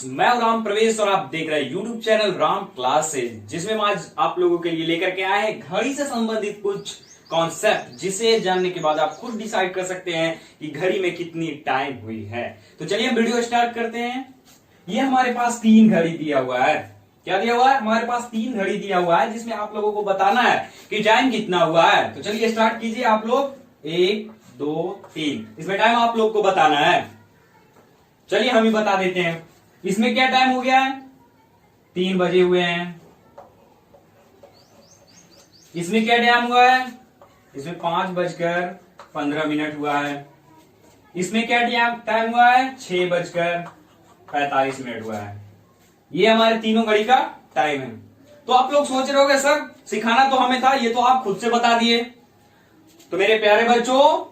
मैं हूं राम प्रवेश और आप देख रहे हैं यूट्यूब चैनल राम क्लासेज, जिसमें हम आज आप लोगों के लिए लेकर के आए हैं घड़ी से संबंधित कुछ कॉन्सेप्ट, जिसे जानने के बाद आप खुद डिसाइड कर सकते हैं कि घड़ी में कितनी टाइम हुई है। तो चलिए हम वीडियो स्टार्ट करते हैं। ये हमारे पास 3 घड़ी दिया हुआ है। क्या दिया हुआ है? हमारे पास 3 घड़ी दिया हुआ है, जिसमें आप लोगों को बताना है कि टाइम कितना हुआ है। तो चलिए स्टार्ट कीजिए आप लोग। 1 2 3 इसमें टाइम आप लोग को बताना है। चलिए हम ही बता देते हैं। इसमें क्या टाइम हो गया है? 3 बजे हुए हैं। इसमें क्या टाइम हुआ है? इसमें 5:15 हुआ है। इसमें क्या टाइम हुआ है? 6:45 हुआ है। ये हमारे तीनों घड़ी का टाइम है। तो आप लोग सोच रहे होंगे सर सिखाना तो हमें था, ये तो आप खुद से बता दिए। तो मेरे प्यारे बच्चों,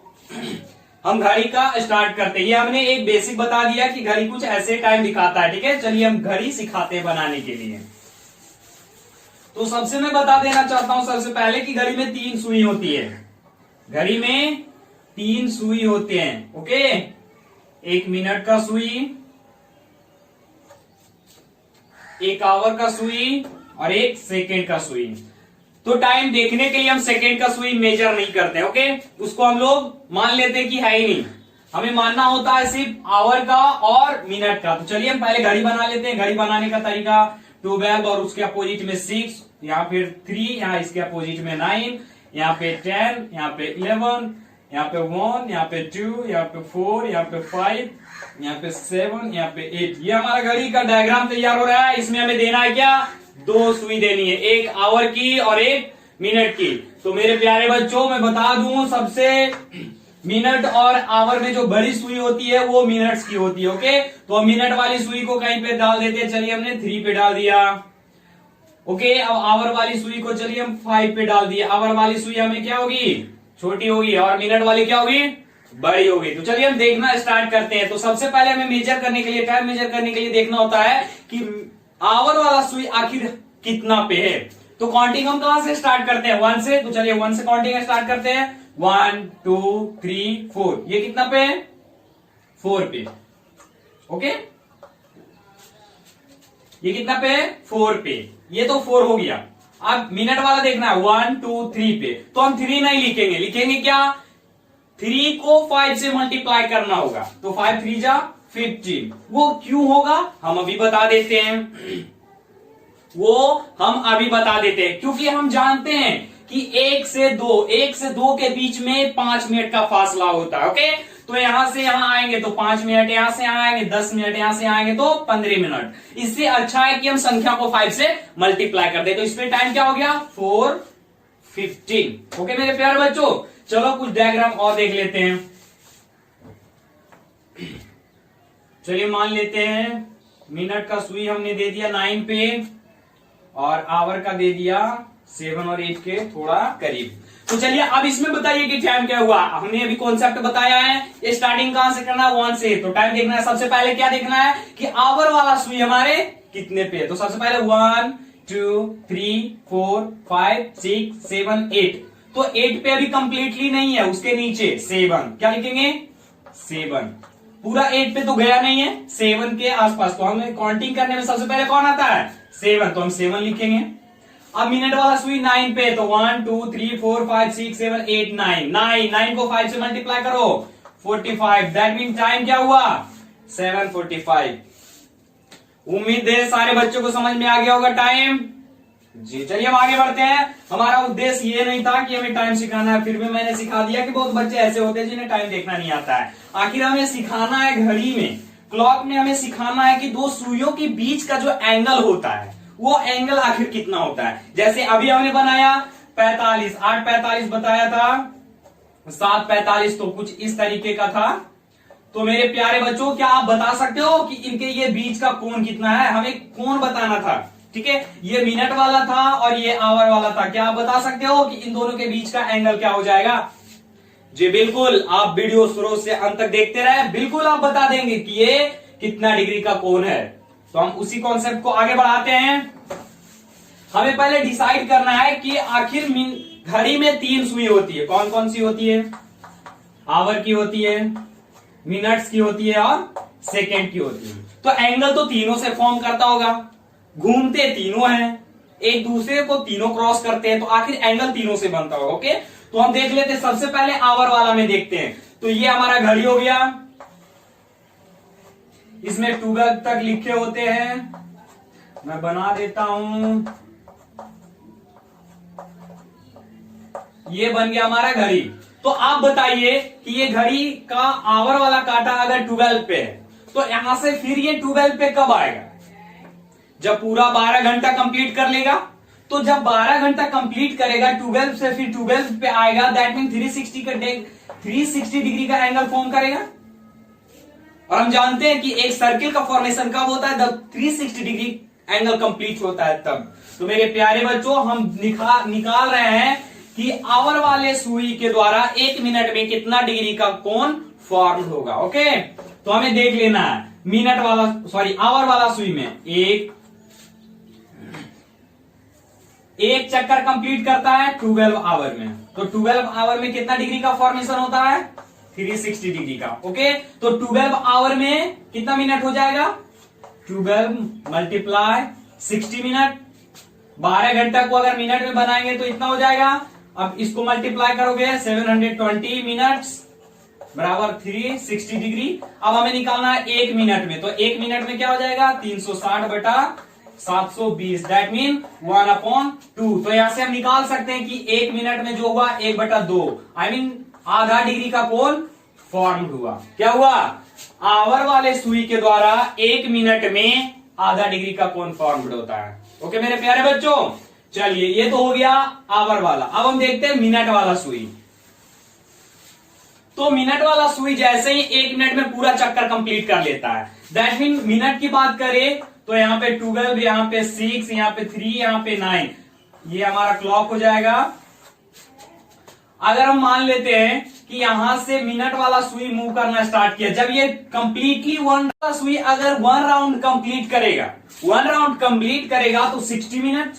हम घड़ी का स्टार्ट करते हैं। ये हमने एक बेसिक बता दिया कि घड़ी कुछ ऐसे टाइम दिखाता है, ठीक है। चलिए हम घड़ी सिखाते हैं बनाने के लिए। तो सबसे मैं बता देना चाहता हूं सबसे पहले कि घड़ी में 3 सुई होती है। घड़ी में 3 सुई होते हैं, ओके। 1 मिनट का सुई, 1 आवर का सुई और 1 सेकेंड का सुई। तो टाइम देखने के लिए हम सेकेंड का सुई मेजर नहीं करते, ओके। उसको हम लोग मान लेते हैं कि है ही नहीं। हमें मानना होता है सिर्फ आवर का और मिनट का। तो चलिए हम पहले घड़ी बना लेते हैं। घड़ी बनाने का तरीका 12 और उसके अपोजिट में 6, यहाँ फिर 3, यहाँ इसके अपोजिट में 9, यहाँ पे 10, यहाँ पे 11, यहाँ पे 1, यहाँ पे 2, यहाँ पे 4, यहाँ पे 5, यहाँ पे 7, यहाँ पे 8। ये हमारा घड़ी का डायग्राम तैयार हो रहा है। इसमें हमें देना है क्या? 2 सुई देनी है, 1 आवर की और 1 मिनट की। तो मेरे प्यारे बच्चों मैं बता दूं, सबसे मिनट और आवर में जो बड़ी सुई होती है वो मिनट्स की होती है, ओके। तो हम मिनट वाली सुई को कहीं पे डाल देते हैं। चलिए हमने 3 पे डाल दिया, ओके। अब आवर वाली सुई को चलिए हम 5 पे डाल दिया। आवर वाली सुई हमें क्या होगी? छोटी होगी। और मिनट वाली क्या होगी? बड़ी होगी। तो चलिए हम देखना स्टार्ट करते हैं। तो सबसे पहले हमें मेजर करने के लिए, टाइम मेजर करने के लिए देखना होता है कि आवर वाला सुई आखिर कितना पे है। तो काउंटिंग हम कहां से स्टार्ट करते हैं? 1 से। तो चलिए 1 से काउंटिंग स्टार्ट करते हैं। 1 2 3 4। ये कितना पे है? 4 पे, ओके। ये कितना पे है? 4 पे। ये तो 4 हो गया। अब मिनट वाला देखना है 1 2 3 पे। तो हम 3 नहीं लिखेंगे। लिखेंगे क्या? 3 को 5 से मल्टीप्लाई करना होगा। तो 5 3 जा 15। वो क्यों होगा हम अभी बता देते हैं। क्योंकि हम जानते हैं कि 1 से 2 के बीच में 5 मिनट का फासला होता है, ओके। तो यहां से यहां आएंगे तो 5 मिनट, यहां से यहां आएंगे 10 मिनट, यहां से आएंगे तो 15 मिनट। इससे अच्छा है कि हम संख्या को 5 से मल्टीप्लाई कर दे। तो इसमें टाइम क्या हो गया? 4:15, ओके मेरे प्यारे बच्चों। चलो कुछ डायग्राम और देख लेते हैं। चलिए मान लेते हैं मिनट का सुई हमने दे दिया 9 पे और आवर का दे दिया 7 और 8 के थोड़ा करीब। तो चलिए अब इसमें बताइए कि टाइम क्या हुआ। हमने अभी कॉन्सेप्ट बताया है। ये स्टार्टिंग कहां से करना है? 1 से। तो टाइम देखना है। सबसे पहले क्या देखना है कि आवर वाला सुई हमारे कितने पे है। तो सबसे पहले 1 2 3 4 5 6 7 8। तो 8 पे अभी कंप्लीटली नहीं है, उसके नीचे 7। क्या लिखेंगे? 7। पूरा 8 पे तो गया नहीं है, 7 के आसपास। तो हमें काउंटिंग करने में सबसे पहले कौन आता है? 7। तो हम 7 लिखेंगे। अब मिनट वाला सुई 9 पे। तो 1 2 3 4 5 6 7 8 9। 9 को 5 से मल्टीप्लाई करो 45। दैट मीन टाइम क्या हुआ? 7:45। उम्मीद है सारे बच्चों को समझ में आ गया होगा टाइम जी। चलिए हम आगे बढ़ते हैं। हमारा उद्देश्य ये नहीं था कि हमें टाइम सिखाना है, फिर भी मैंने सिखा दिया कि बहुत बच्चे ऐसे होते हैं जिन्हें टाइम देखना नहीं आता है। आखिर हमें सिखाना है घड़ी में, क्लॉक में हमें सिखाना है कि 2 सुइयों के बीच का जो एंगल होता है वो एंगल आखिर कितना होता है। जैसे अभी हमने बनाया 45, 8:45 बताया था, 7:45 तो कुछ इस तरीके का था। तो मेरे प्यारे बच्चों क्या आप बता सकते हो कि इनके ये बीच का कोण कितना है? हमें कोण बताना था, ठीक है। ये मिनट वाला था और ये आवर वाला था। क्या आप बता सकते हो कि इन दोनों के बीच का एंगल क्या हो जाएगा? जी बिल्कुल। आप वीडियो शुरू से अंत तक देखते रहे, बिल्कुल आप बता देंगे कि ये कितना डिग्री का कोण है। तो हम उसी कॉन्सेप्ट को आगे बढ़ाते हैं। हमें पहले डिसाइड करना है कि आखिर घड़ी में 3 सुई होती है। कौन कौन सी होती है? आवर की होती है, मिनट्स की होती है और सेकेंड की होती है। तो एंगल तो तीनों से फॉर्म करता होगा, घूमते तीनों हैं, एक दूसरे को तीनों क्रॉस करते हैं, तो आखिर एंगल तीनों से बनता होगा। ओके, तो हम देख लेते हैं, सबसे पहले आवर वाला में देखते हैं। तो ये हमारा घड़ी हो गया, इसमें 12 तक लिखे होते हैं, मैं बना देता हूं। ये बन गया हमारा घड़ी। तो आप बताइए कि ये घड़ी का आवर वाला काटा अगर 12 पे है, तो यहां से फिर ये 12 पे कब आएगा? जब पूरा 12 घंटा कंप्लीट कर लेगा। तो जब 12 घंटा कंप्लीट करेगा 12 से फिर 12 पे आएगा, दैट मीन 360 डिग्री का एंगल फॉर्म करेगा। और हम जानते हैं कि एक सर्किल का फॉर्मेशन कब होता है? जब 360 डिग्री एंगल कंप्लीट होता है तब। तो मेरे प्यारे बच्चों, हम निकाल रहे हैं कि आवर वाले सुई के द्वारा 1 मिनट में कितना डिग्री का कोण फॉर्म होगा। ओके, तो हमें देख लेना है मिनट वाला आवर वाला सुई में एक चक्कर कंप्लीट करता है 12 आवर में। तो 12 आवर में कितना डिग्री का फॉर्मेशन होता है? 360 डिग्री का। ओके, तो 12 आवर में कितना मिनट हो जाएगा? 12 मल्टीप्लाई 60 मिनट। 12 घंटा को अगर मिनट में बनाएंगे तो इतना हो जाएगा। अब इसको मल्टीप्लाई करोगे 720 मिनट्स बराबर 360 डिग्री। अब हमें निकालना है 1 मिनट में, तो 1 मिनट में क्या हो जाएगा? 360 बटा 720, दैट मीन 1/2। तो यहां से हम निकाल सकते हैं कि 1 मिनट में जो हुआ 1/2, आई मीन आधा डिग्री का कोण फॉर्म हुआ। क्या हुआ? आवर वाले सुई के द्वारा 1 मिनट में आधा डिग्री का कोण फॉर्म होता है। ओके मेरे प्यारे बच्चों, चलिए ये तो हो गया आवर वाला। अब हम देखते हैं मिनट वाला सुई। तो मिनट वाला सुई जैसे ही 1 मिनट में पूरा चक्कर कंप्लीट कर लेता है, दैट मीन मिनट की बात करें तो यहाँ पे 12, यहाँ पे 6, यहाँ पे 3, यहाँ पे 9, ये हमारा क्लॉक हो जाएगा। अगर हम मान लेते हैं कि यहां से मिनट वाला सुई मूव करना स्टार्ट किया, जब ये कंप्लीटली सुई अगर 1 राउंड कंप्लीट करेगा, 1 राउंड कंप्लीट करेगा तो 60 मिनट।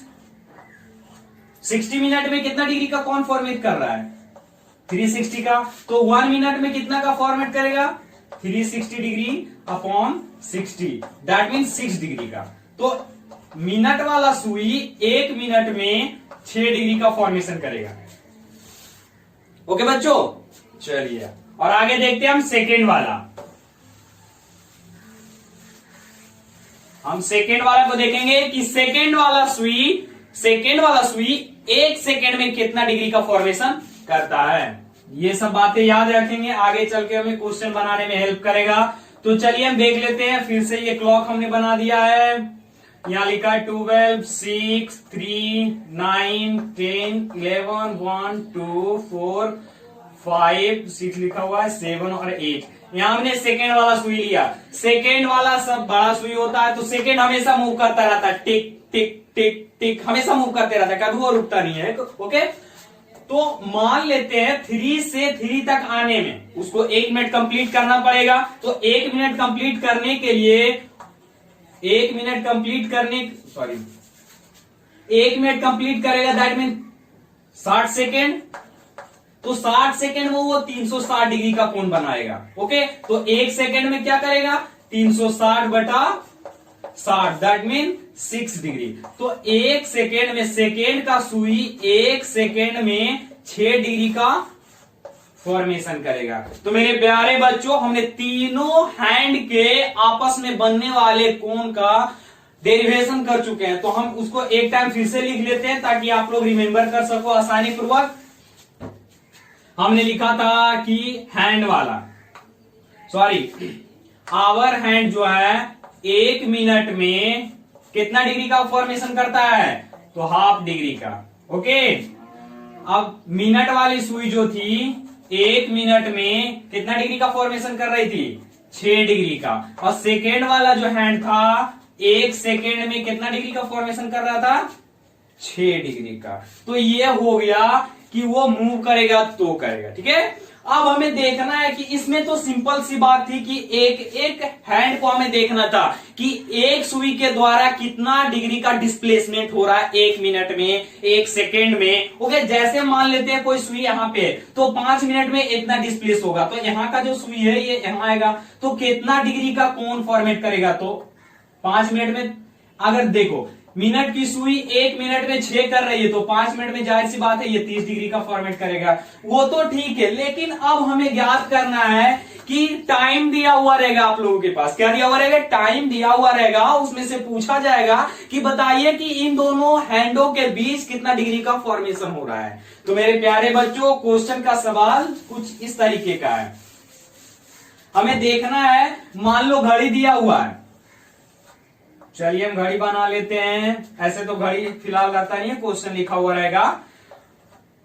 60 मिनट में कितना डिग्री का कोण फॉर्मेट कर रहा है? 360 का। तो 1 मिनट में कितना का फॉर्मेट करेगा? 360 degree upon 60, that mean 6 degree का। तो मिनट वाला सुई 1 मिनट में 6 डिग्री का फॉर्मेशन करेगा। ओके बच्चों, चलिए और आगे देखते हैं हम सेकेंड वाला। हम सेकेंड वाला को देखेंगे कि सेकेंड वाला सुई 1 सेकेंड में कितना डिग्री का फॉर्मेशन करता है। ये सब बातें याद रखेंगे, आगे चल के हमें क्वेश्चन बनाने में हेल्प करेगा। तो चलिए हम देख लेते हैं फिर से। ये क्लॉक हमने बना दिया है, यहां लिखा है 12, 6, 3, 9, 10, 11, 1, 2, 4, 5, 6 लिखा हुआ है, 7 और 8। यहां हमने सेकेंड वाला सुई लिया। सेकेंड वाला सब बड़ा सुई होता है, तो सेकेंड हमेशा मूव करता रहता है, टिक टिक टिक टिक, हमेशा मूव करते रहता है, कभी वो रुकता नहीं है। ओके, तो मान लेते हैं 3 से 3 तक आने में उसको 1 मिनट कंप्लीट करना पड़ेगा। तो 1 मिनट कंप्लीट करने के लिए 1 मिनट कंप्लीट करेगा, दैट मीन 60 सेकेंड। तो 60 सेकेंड में वो 360 डिग्री का कोण बनाएगा। ओके, तो 1 सेकेंड में क्या करेगा? 360 बटा 60, दैट मीन 6 डिग्री। तो 1 सेकेंड में सेकेंड का सुई 1 सेकेंड में 6 डिग्री का फॉर्मेशन करेगा। तो मेरे प्यारे बच्चों, हमने तीनों हैंड के आपस में बनने वाले कोण का डेरिवेशन कर चुके हैं। तो हम उसको एक टाइम फिर से लिख लेते हैं ताकि आप लोग रिमेंबर कर सको आसानी पूर्वक। हमने लिखा था कि आवर हैंड जो है 1 मिनट में कितना डिग्री का फॉर्मेशन करता है? तो हाफ डिग्री का। ओके, अब मिनट वाली सुई जो थी 1 मिनट में कितना डिग्री का फॉर्मेशन कर रही थी? 6 डिग्री का। और सेकेंड वाला जो हैंड था 1 सेकेंड में कितना डिग्री का फॉर्मेशन कर रहा था? 6 डिग्री का। तो ये हो गया कि वो मूव करेगा तो करेगा। ठीक है, अब हमें देखना है कि इसमें तो सिंपल सी बात थी कि एक एक हैंड को हमें देखना था कि एक सुई के द्वारा कितना डिग्री का डिस्प्लेसमेंट हो रहा है 1 मिनट में, 1 सेकेंड में। ओके, जैसे मान लेते हैं कोई सुई यहाँ पे तो 5 मिनट में इतना डिस्प्लेस होगा, तो यहाँ का जो सुई है ये यहाँ आएगा, तो कितना डिग्री का कोण फॉर्मेट करेगा, तो 5 मिनट में। अगर देखो मिनट की सुई 1 मिनट में 6 कर रही है, तो 5 मिनट में जाहिर सी बात है ये 30 डिग्री का फॉर्मेट करेगा, वो तो ठीक है। लेकिन अब हमें ज्ञात करना है कि टाइम दिया हुआ रहेगा आप लोगों के पास। क्या दिया हुआ रहेगा? टाइम दिया हुआ रहेगा। उसमें से पूछा जाएगा कि बताइए कि इन दोनों हैंडों के बीच कितना डिग्री का फॉर्मेशन हो रहा है। तो मेरे प्यारे बच्चों, क्वेश्चन का सवाल कुछ इस तरीके का है। हमें देखना है, मान लो घड़ी दिया हुआ है, चलिए हम घड़ी बना लेते हैं। ऐसे तो घड़ी फिलहाल रहता नहीं है, क्वेश्चन लिखा हुआ रहेगा।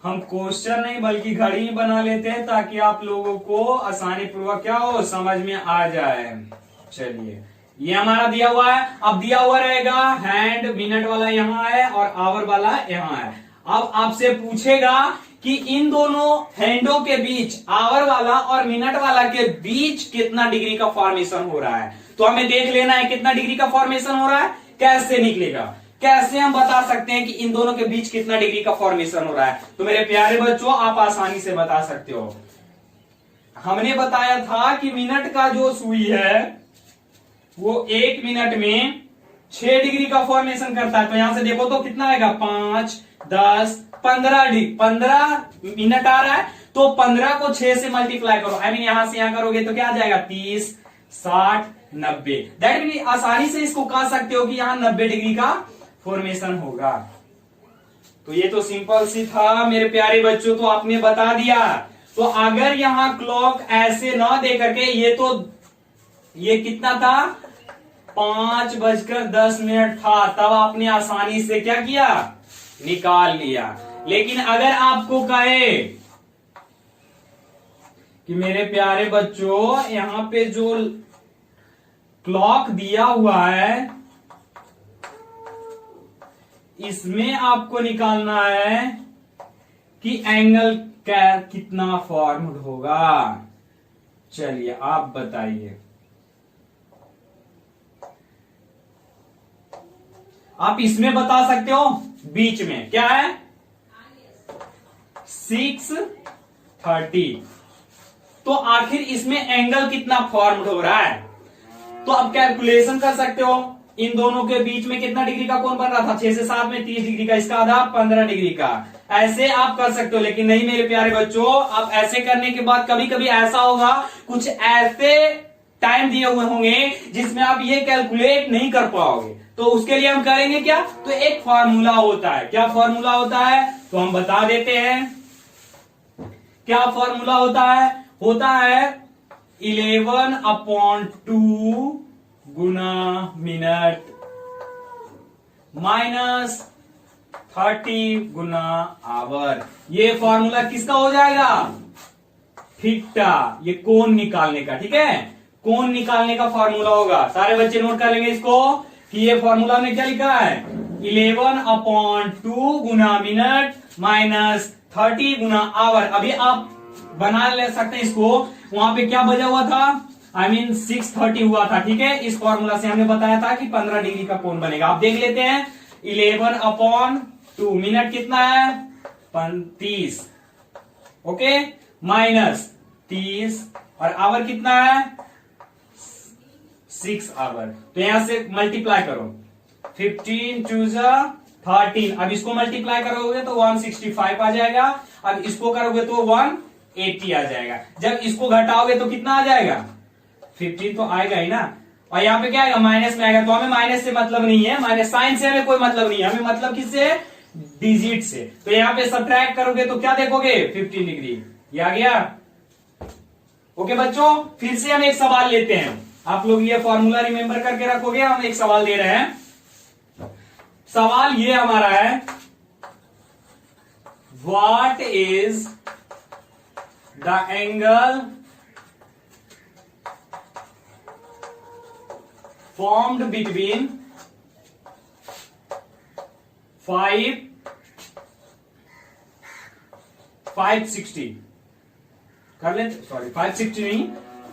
हम क्वेश्चन नहीं बल्कि घड़ी बना लेते हैं ताकि आप लोगों को आसानी पूर्वक क्या हो, समझ में आ जाए। चलिए ये हमारा दिया हुआ है। अब दिया हुआ रहेगा हैंड, मिनट वाला यहाँ है और आवर वाला यहाँ है। अब आपसे पूछेगा कि इन दोनों हैंडों के बीच, आवर वाला और मिनट वाला के बीच कितना डिग्री का फॉर्मेशन हो रहा है। तो हमें देख लेना है कितना डिग्री का फॉर्मेशन हो रहा है। कैसे निकलेगा, कैसे हम बता सकते हैं कि इन दोनों के बीच कितना डिग्री का फॉर्मेशन हो रहा है। तो मेरे प्यारे बच्चों, आप आसानी से बता सकते हो। हमने बताया था कि मिनट का जो सुई है वो 1 मिनट में 6 डिग्री का फॉर्मेशन करता है। तो यहां से देखो तो कितना आएगा, 5, 10, 15 डिग्री। 15 मिनट आ रहा है, तो 15 को 6 से मल्टीप्लाई करो। आई मीन यहां से यहां करोगे तो क्या आ जाएगा, 30, 60, 90। दैट मीन आसानी से इसको कह सकते हो कि यहां 90 डिग्री का फॉर्मेशन होगा। तो ये तो सिंपल सी था मेरे प्यारे बच्चों, तो आपने बता दिया। तो अगर यहां क्लॉक ऐसे ना दे करके ये कितना था, 5:10 था, तब आपने आसानी से क्या किया, निकाल लिया। लेकिन अगर आपको कहे कि मेरे प्यारे बच्चों यहां पे जो क्लॉक दिया हुआ है इसमें आपको निकालना है कि एंगल कितना फॉर्म्ड होगा। चलिए आप बताइए। आप इसमें बता सकते हो, बीच में क्या है, 6:30। तो आखिर इसमें एंगल कितना फॉर्म्ड हो रहा है। तो अब कैलकुलेशन कर सकते हो, इन दोनों के बीच में कितना डिग्री का कोण बन रहा था, 6 से 7 में 30 डिग्री का, इसका आधा 15 डिग्री का। ऐसे आप कर सकते हो। लेकिन नहीं मेरे प्यारे बच्चों, आप ऐसे करने के बाद कभी कभी ऐसा होगा, कुछ ऐसे टाइम दिए हुए होंगे जिसमें आप ये कैलकुलेट नहीं कर पाओगे। तो उसके लिए हम करेंगे क्या, तो एक फॉर्मूला होता है। क्या फॉर्मूला होता है, तो हम बता देते हैं। क्या फॉर्मूला होता है 11/2 गुना मिनट माइनस 30 गुना आवर। ये फॉर्मूला किसका हो जाएगा, थीटा, ये कोण निकालने का। ठीक है, कोण निकालने का फॉर्मूला होगा। सारे बच्चे नोट कर लेंगे इसको कि ये फॉर्मूला में क्या लिखा है, 11/2 गुना मिनट माइनस 30 गुना आवर। अभी आप बना ले सकते हैं इसको, वहां पे क्या बजा हुआ था, आई मीन 6:30 हुआ था। ठीक है, इस फॉर्मूला से हमने बताया था कि 15 डिग्री का कोण बनेगा। आप देख लेते हैं, 11/2 मिनट कितना है, 30, ओके, माइनस 30 और आवर कितना है, 6 आवर। तो यहां से मल्टीप्लाई करो, 15 2 13। अब इसको मल्टीप्लाई करोगे तो 165 आ जाएगा। अब इसको करोगे तो 180 आ जाएगा। जब इसको घटाओगे तो कितना आ जाएगा, 15 तो आएगा ही ना। और यहाँ पे क्या आएगा, माइनस में आएगा। तो हमें माइनस से मतलब नहीं है, माइनस साइन से हमें कोई मतलब नहीं है, हमें मतलब किससे, डिजिट से। तो यहाँ पे सब्ट्रैक्ट करोगे तो क्या देखोगे, 15 डिग्री। ये आ गया। ओके बच्चों, फिर से हम एक सवाल लेते हैं। आप लोग ये फॉर्मूला रिमेंबर करके रखोगे। हम एक सवाल दे रहे हैं। सवाल ये हमारा है, what is the angle formed between 560 कर लेते, सॉरी 560 नहीं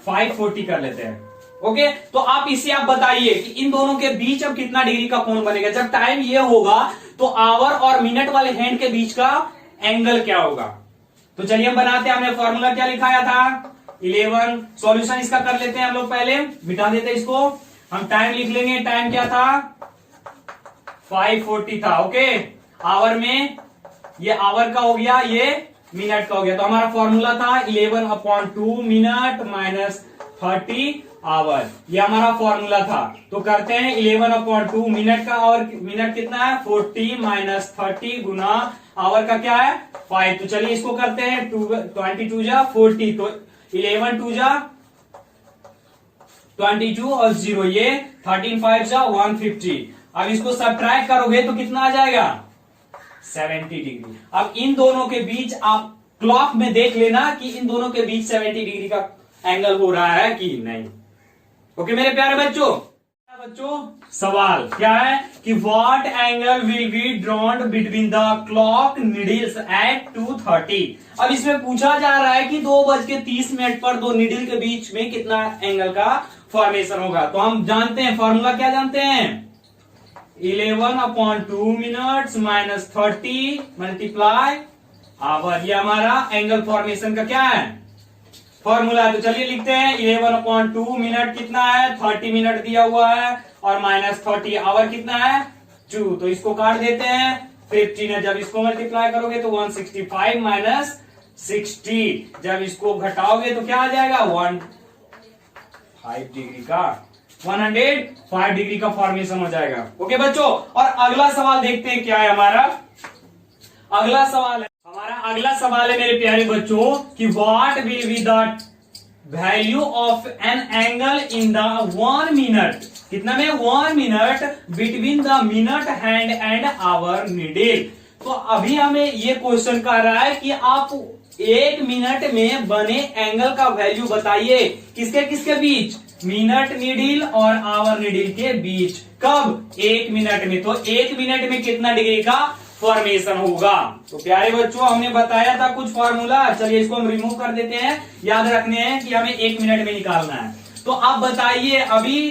540 कर लेते हैं। ओके, तो आप इसे आप बताइए कि इन दोनों के बीच अब कितना डिग्री का कोण बनेगा। जब टाइम ये होगा तो आवर और मिनट वाले हैंड के बीच का एंगल क्या होगा। तो चलिए हम बनाते हैं। हमने फॉर्मूला क्या लिखाया था 11। सॉल्यूशन इसका कर लेते हैं हम लोग, पहले मिटा देते हैं इसको। हम टाइम लिख लेंगे, टाइम क्या था 540 था। ओके, आवर में ये आवर का हो गया, ये मिनट का हो गया। तो हमारा फॉर्मूला था 11/2 मिनट माइनस 30 आवर, ये हमारा फॉर्मूला था। तो करते हैं 11/2 मिनट का, और मिनट कितना है 40 माइनस 30 गुना आवर का क्या है 5। तो चलिए इसको करते हैं 22 जा 40, तो 11 2 जा 22 और 0 ये 13 5 जा 150। अब इसको सब्ट्रैक्ट करोगे तो कितना आ जाएगा 70 डिग्री। अब इन दोनों के बीच आप क्लॉक में देख लेना कि इन दोनों के बीच 70 डिग्री का एंगल हो रहा है कि नहीं। ओके मेरे प्यारे बच्चों, सवाल क्या है कि what angle will be drawned between the clock needles at 2:30। अब इसमें पूछा जा रहा है कि 2:30 पर दो नीडल के बीच में कितना एंगल का फॉर्मेशन होगा। तो हम जानते हैं फॉर्मूला, क्या जानते हैं 11/2 मिनट्स माइनस 30 मल्टीप्लाई आवर, ये हमारा एंगल फॉर्मेशन का क्या है फॉर्मूला। तो चलिए लिखते हैं 11/2 मिनट कितना है 30 मिनट दिया हुआ है, और माइनस 30 आवर कितना है 2। तो इसको काट देते हैं 15 जब इसको मल्टीप्लाई करोगे तो 165 माइनस 60, जब इसको घटाओगे तो क्या आ जाएगा 105 डिग्री का 105 डिग्री का फॉर्मेशन हो जाएगा। ओके बच्चों, और अगला सवाल देखते हैं क्या है हमारा। अगला सवाल है मेरे प्यारे बच्चों कि what will be the value of an angle in the 1 minute, कितना में 1 minute between the minute hand and hour needle. तो अभी हमें ये क्वेश्चन कर रहा है कि आप 1 मिनट में बने एंगल का वैल्यू बताइए, किसके किसके बीच, मिनट नीडल और आवर नीडल के बीच। कब 1 मिनट में, तो 1 मिनट में कितना डिग्री का फॉर्मेशन होगा। तो प्यारे बच्चों हमने बताया था कुछ फॉर्मूला, चलिए इसको हम रिमूव कर देते हैं। याद रखने हैं कि हमें 1 मिनट में निकालना है। तो आप बताइए, अभी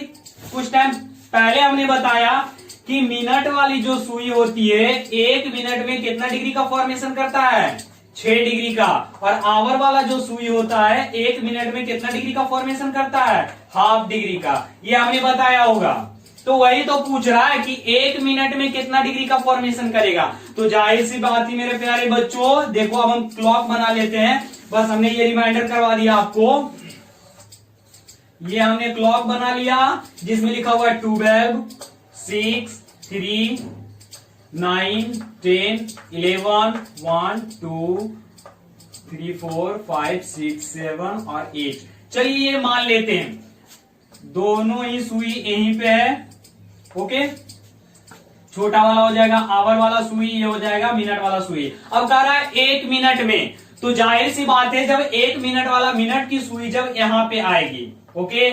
कुछ टाइम पहले हमने बताया कि मिनट वाली जो सुई होती है 1 मिनट में कितना डिग्री का फॉर्मेशन करता है 6 डिग्री का, और आवर वाला जो सुई होता है 1 मिनट में कितना डिग्री का फॉर्मेशन करता है हाफ डिग्री का, ये हमने बताया होगा। तो वही तो पूछ रहा है कि 1 मिनट में कितना डिग्री का फॉर्मेशन करेगा। तो जाहिर सी बात ही मेरे प्यारे बच्चों, देखो अब हम क्लॉक बना लेते हैं। बस हमने ये रिमाइंडर करवा दिया आपको, ये हमने क्लॉक बना लिया जिसमें लिखा हुआ है 12 6 3 9 10 11 1 2 3 4 5 6 7 और 8। चलिए ये मान लेते हैं दोनों ही सुई यहीं पे है। ओके, छोटा वाला हो जाएगा आवर वाला सुई, ये हो जाएगा मिनट वाला सुई। अब कह रहा है 1 मिनट में, तो जाहिर सी बात है जब 1 मिनट वाला मिनट की सुई जब यहां पे आएगी, ओके,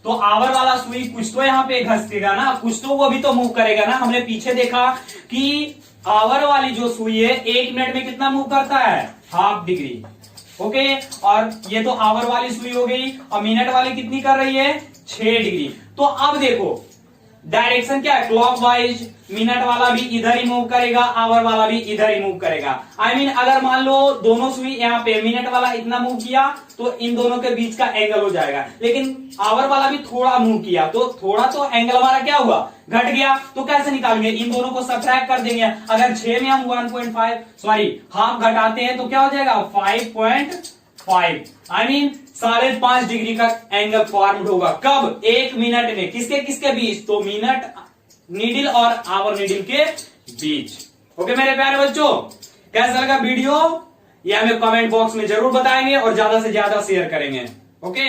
तो आवर वाला सुई कुछ तो यहां पे घसकेगा ना, कुछ तो वो भी तो मूव करेगा ना। हमने पीछे देखा कि आवर वाली जो सुई है 1 मिनट में कितना मूव करता है हाफ डिग्री। ओके, और ये तो आवर वाली सुई हो गई, और मिनट वाली कितनी कर रही है 6 डिग्री। तो अब देखो डायरेक्शन क्या है क्लॉकवाइज, मिनट वाला भी इधर ही मूव करेगा, आवर वाला भी इधर ही मूव करेगा। I mean, अगर मान लो दोनों सुई यहाँ पे मिनट वाला इतना मूव किया तो इन दोनों के बीच का एंगल हो जाएगा, लेकिन आवर वाला भी थोड़ा मूव किया तो थोड़ा तो एंगल हमारा क्या हुआ घट गया। तो कैसे निकालेंगे, इन दोनों को सब्ट्रैक्ट कर देंगे। अगर 6 में हम 1.5 हाफ घटाते हैं तो क्या हो जाएगा 5.5, I mean 5.5 डिग्री का एंगल फॉर्म्ड होगा। कब 1 मिनट में, किसके किसके बीच, तो मिनट नीडल और आवर नीडल के बीच। ओके मेरे प्यारे बच्चों, कैसा लगा वीडियो ये हमें कमेंट बॉक्स में जरूर बताएंगे और ज्यादा से ज्यादा शेयर करेंगे। ओके।